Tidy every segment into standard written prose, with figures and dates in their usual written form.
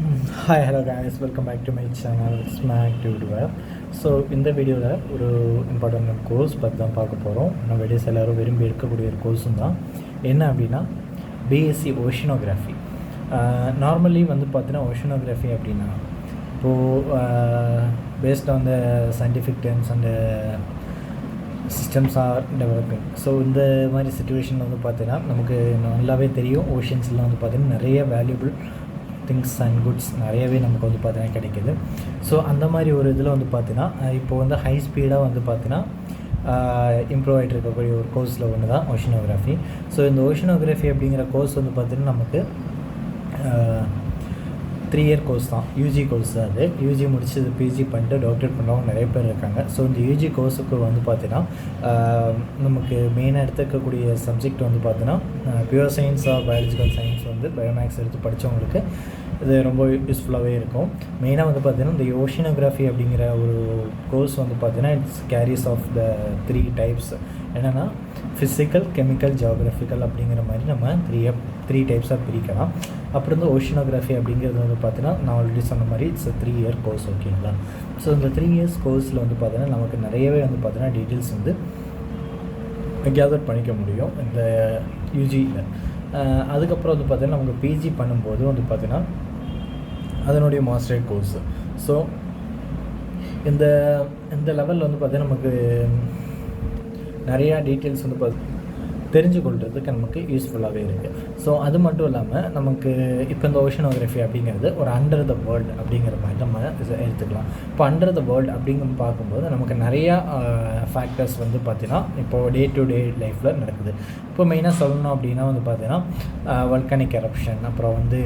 Hi, hello guys, welcome back to my channel Smack Tuber. So இந்த வீடியோவில் ஒரு important course பற்றி தான் பார்க்க போகிறோம். நம்ம வீடியோஸ் எல்லோரும் விரும்பி இருக்கக்கூடிய ஒரு கோர்ஸும் தான். என்ன அப்படின்னா B.sc oceanography. நார்மலி வந்து பார்த்தீங்கன்னா oceanography அப்படின்னா இப்போது based on the scientific terms and systems R developing. So இந்த மாதிரி சுச்சுவேஷனில் வந்து பார்த்தீங்கன்னா நமக்கு நல்லாவே தெரியும், ஓஷன்ஸ்லாம் வந்து பார்த்திங்கன்னா நிறைய வேல்யூபிள் திங்ஸ் அண்ட் குட்ஸ் நிறையவே நமக்கு வந்து பார்த்தீங்கன்னா கிடைக்கிது. ஸோ அந்த மாதிரி ஒரு இதில் வந்து பார்த்தீங்கன்னா இப்போது வந்து ஹை ஸ்பீடாக வந்து பார்த்தீங்கன்னா இம்ப்ரூவ் ஆகிட்டு இருக்கக்கூடிய ஒரு கோர்ஸில் ஒன்று தான் ஓஷனோகிராஃபி. ஸோ இந்த ஓஷனோகிராஃபி அப்படிங்கிற கோர்ஸ் வந்து பார்த்திங்கன்னா நமக்கு 3 இயர் கோர்ஸ் தான், யூஜி கோர்ஸ் தான். அது யூஜி முடிச்சு பிஜி பண்ணிட்டு டாக்டரேட் பண்ணுறவங்க நிறைய பேர் இருக்காங்க. ஸோ இந்த யூஜி கோர்ஸுக்கு வந்து பார்த்தீங்கன்னா நமக்கு மெயினாக எடுத்துக்கக்கூடிய சப்ஜெக்ட் வந்து பார்த்தீங்கன்னா pure science or biological science வந்து பயோமேக்ஸ் எடுத்து படித்தவங்களுக்கு இது ரொம்ப யூஸ்ஃபுல்லாகவே இருக்கும். மெயினாக வந்து பார்த்திங்கன்னா இந்த ஓஷனோகிராஃபி அப்படிங்கிற ஒரு கோர்ஸ் வந்து பார்த்திங்கன்னா it's carries of the 3 types. என்னென்னா ஃபிசிக்கல், கெமிக்கல், ஜியோகிராஃபிக்கல் அப்படிங்கிற மாதிரி நம்ம 3 டைப்ஸாக பிரிக்கலாம். அப்புறம் இந்த ஓஷனோகிராஃபி அப்படிங்கிறது வந்து பார்த்தீங்கன்னா நான் ஆல்ரெடி சொன்ன மாதிரி இட்ஸ் 3 இயர் கோர்ஸ், ஓகேங்களா. ஸோ இந்த 3 இயர்ஸ் கோர்ஸில் வந்து பார்த்தீங்கன்னா நமக்கு நிறையவே வந்து பார்த்தீங்கன்னா டீட்டெயில்ஸ் வந்து கேதர் பண்ணிக்க முடியும் இந்த யூஜியில். அதுக்கப்புறம் வந்து பார்த்தீங்கன்னா நமக்கு பிஜி பண்ணும்போது வந்து பார்த்தீங்கன்னா அதனுடைய மாஸ்டர் கோர்ஸு. ஸோ இந்த லெவலில் வந்து பார்த்தீங்கன்னா நமக்கு நிறையா டீட்டெயில்ஸ் வந்து தெரிஞ்சு கொள்றதுக்கு நமக்கு யூஸ்ஃபுல்லாகவே இருக்குது. ஸோ அது மட்டும் இல்லாமல் நமக்கு இப்போ இந்த ஓஷனோகிராஃபி அப்படிங்கிறது ஒரு அண்டர் த வேர்ல்டு அப்படிங்கிற மாதிரி நம்ம எடுத்துக்கலாம். இப்போ அண்டர் த வேர்ல்டு அப்படிங்கிற பார்க்கும்போது நமக்கு நிறையா ஃபேக்டர்ஸ் வந்து பார்த்திங்கன்னா இப்போது டே டு டே லைஃப்பில் நடக்குது. இப்போ மெயினாக சொல்லணும் அப்படின்னா வந்து பார்த்திங்கன்னா வல்கனிக் எரப்ஷன், அப்புறம் வந்து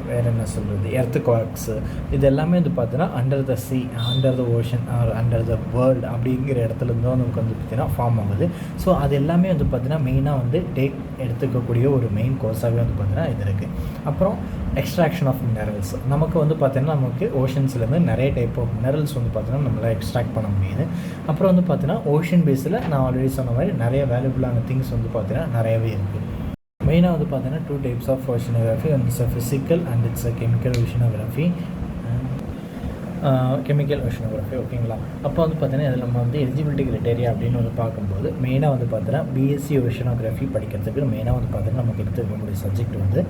வேறு என்ன சொல்கிறது, எர்த்குவாக்ஸு, இது எல்லாமே வந்து பார்த்தீங்கன்னா under the C, under the ocean are under the world அப்படிங்கிற இடத்துலேருந்து நமக்கு வந்து பார்த்திங்கன்னா ஃபார்ம் ஆகுது. ஸோ அது எல்லாமே வந்து பார்த்திங்கன்னா மெயினாக வந்து டேக் எடுத்துக்கக்கூடிய ஒரு மெயின் கோர்ஸாகவே வந்து பார்த்திங்கன்னா இது இருக்குது. அப்புறம் எக்ஸ்ட்ராக்ஷன் ஆஃப் மினரல்ஸ், நமக்கு வந்து பார்த்திங்கன்னா நமக்கு ஓஷன்ஸ்லேருந்து நிறைய டைப் ஆஃப் மினரல்ஸ் வந்து பார்த்திங்கன்னா நம்மளால் எக்ஸ்ட்ராக்ட் பண்ண முடியுது. அப்புறம் வந்து பார்த்திங்கன்னா ஓஷன் பேஸில் நான் ஆல்ரெடி சொன்ன மாதிரி நிறைய வேல்யூபிளான திங்ஸ் வந்து பார்த்திங்கன்னா நிறையவே இருக்குது. மெயினாக வந்து பார்த்தீங்கன்னா 2 types of oceanography, one it's physical and it's chemical oceanography. Chemical oceanography, ஓகேங்களா. அப்போ வந்து பார்த்தீங்கன்னா இதில் நம்ம வந்து எலிஜிபிலிட்டி கிரைட்டேரியா அப்படின்னு வந்து பார்க்கும்போது மெயினாக வந்து பார்த்தீங்கன்னா B.sc ஓஷனோகிராஃபி படிக்கிறதுக்கு மெயினாக வந்து பார்த்தீங்கன்னா நமக்கு எடுத்துக்கக்கூடிய சப்ஜெக்ட் வந்து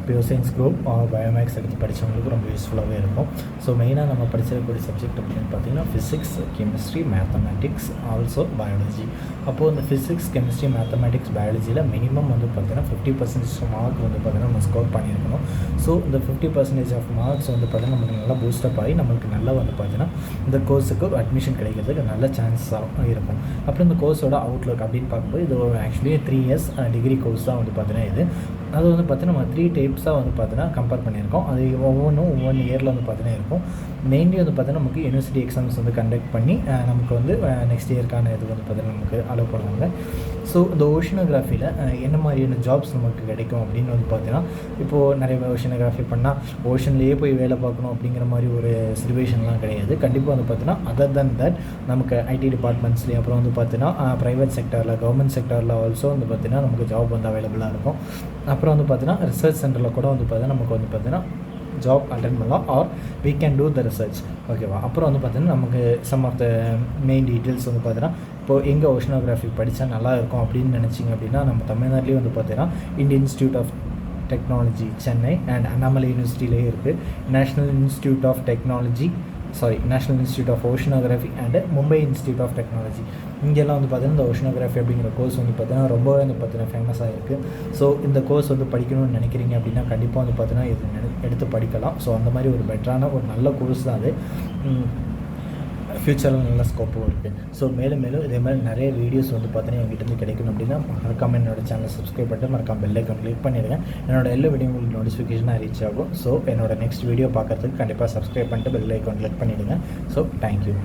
பியூர் சயின்ஸ் குரூப் பயோமேக்ஸ் எடுத்து படித்தவங்களுக்கு ரொம்ப யூஸ்ஃபுல்லாகவே இருக்கும். ஸோ மெயினாக நம்ம படிச்சிருக்கக்கூடிய சப்ஜெக்ட் அப்படின்னு பார்த்தீங்கன்னா physics, chemistry, mathematics, also biology. அப்போது இந்த ஃபிசிக்ஸ், கெமிஸ்ட்ரி, மேத்தமேட்டிக்ஸ், பயாலஜியில் மினிமம் வந்து பார்த்தீங்கன்னா 50% மார்க் வந்து பார்த்தீங்கன்னா நம்ம ஸ்கோர் பண்ணியிருக்கணும். ஸோ இந்த 50% ஆஃப் மார்க்ஸ் வந்து பார்த்தீங்கன்னா நமக்கு நல்லா பூஸ்டப் ஆகி நம்மளுக்கு நல்லா வந்து பார்த்தீங்கன்னா இந்த கோர்ஸுக்கு அட்மிஷன் கிடைக்கிறதுக்கு நல்ல சான்ஸாக இருக்கும். அப்புறம் இந்த கோர்ஸோட அவுட்லுக் அப்படின்னு பார்க்கும்போது இது ஆக்சுவலி 3 இயர்ஸ் டிகிரி கோர்ஸ் தான் வந்து பார்த்தீங்கன்னா இது. அது வந்து பார்த்தீங்கன்னா நம்ம 3 டைப்ஸாக வந்து பார்த்தீங்கன்னா கம்பேர் பண்ணியிருக்கோம். அது ஒவ்வொரு இயரில் வந்து பார்த்தீங்கன்னா இருக்கும். மெயின்லி வந்து பார்த்தீங்கன்னா நமக்கு யூனிவர்சிட்டி எக்ஸாம்ஸ் வந்து கண்டக்ட் பண்ணி நமக்கு வந்து நெக்ஸ்ட் இயர்க்கான இது வந்து பார்த்தீங்கன்னா நமக்கு அலோவ் பண்ணுவாங்க. ஸோ இந்த ஓஷனோகிராஃபியில் என்ன மாதிரியான ஜாப்ஸ் நமக்கு கிடைக்கும் அப்படின்னு வந்து பார்த்தீங்கன்னா இப்போது நிறைய ஓஷனோகிராஃபி பண்ணால் ஓஷன்லேயே போய் வேலை பார்க்கணும் அப்படிங்கிற மாதிரி ஒரு சிச்சுவேஷன்லாம் கிடையாது. கண்டிப்பாக வந்து பார்த்தீங்கன்னா அதர் தென் தட் நமக்கு ஐடி டிபார்ட்மெண்ட்ஸ்லேயும் அப்புறம் வந்து பார்த்தீங்கன்னா ப்ரைவேட் செக்டரில், கவர்மெண்ட் செக்டரில் ஆல்சோ வந்து பார்த்தீங்கன்னா நமக்கு ஜாப் வந்து அவைலபிளாக இருக்கும். அப்புறம் வந்து பார்த்தீங்கன்னா ரிசர்ச் சென்டரில் கூட வந்து பார்த்தீங்கன்னா நமக்கு வந்து பார்த்தீங்கன்னா ஜாப் அட்டென்ட் பண்ணலாம் R we can do the research, ஓகேவா. அப்புறம் வந்து பார்த்தீங்கன்னா நமக்கு some of the main details வந்து பார்த்தீங்கன்னா இப்போது எங்கே ஓஷனோகிராஃபி படித்தா நல்லா இருக்கும் அப்படின்னு நினச்சிங்க அப்படின்னா நம்ம தமிழ்நாட்டிலே வந்து பார்த்தீங்கன்னா Indian Institute of Technology Chennai and Annamalai யூனிவர்சிட்டியிலே இருக்குது. National Institute of Oceanography and Mumbai Institute of Technology, இங்கெல்லாம் வந்து பார்த்தீங்கன்னா இந்த ஓஷனோகிராஃபி அப்படிங்கிற கோர்ஸ் வந்து பார்த்தீங்கன்னா ரொம்பவே வந்து பார்த்தீங்கன்னா ஃபேமஸாக இருக்குது. ஸோ இந்த கோர்ஸ் வந்து படிக்கணும்னு நினைக்கிறீங்க அப்படின்னா கண்டிப்பாக வந்து பார்த்தீங்கன்னா இது எடுத்து படிக்கலாம். ஸோ அந்த மாதிரி ஒரு பெட்டரான ஒரு நல்ல கோர்ஸ் தான் அது. ஃப்யூச்சரில் நல்ல ஸ்கோப்பும் இருக்குது. ஸோ மேலும் இதே மாதிரி நிறைய வீடியோஸ் வந்து பார்த்தீங்கன்னா எங்கிட்டேருந்து கிடைக்கணும் அப்படின்னா மறக்காமல் என்னோடய சேனலை சப்ஸ்கிரைப் பண்ணிட்டு மறக்காமல் பெல் ஐக்கான் கிளிக் பண்ணிடுங்க. என்னோடய எல்லா வீடியோ உங்களுக்கு நோட்டிஃபிகேஷனாக ரீச் ஆகும். ஸோ என்னோட நெக்ஸ்ட் வீடியோ பார்க்குறதுக்கு கண்டிப்பாக சப்ஸ்கிரைப் பண்ணிட்டு பெல் ஐக்கான் கிளிக் பண்ணிவிடுங்க. So thank you.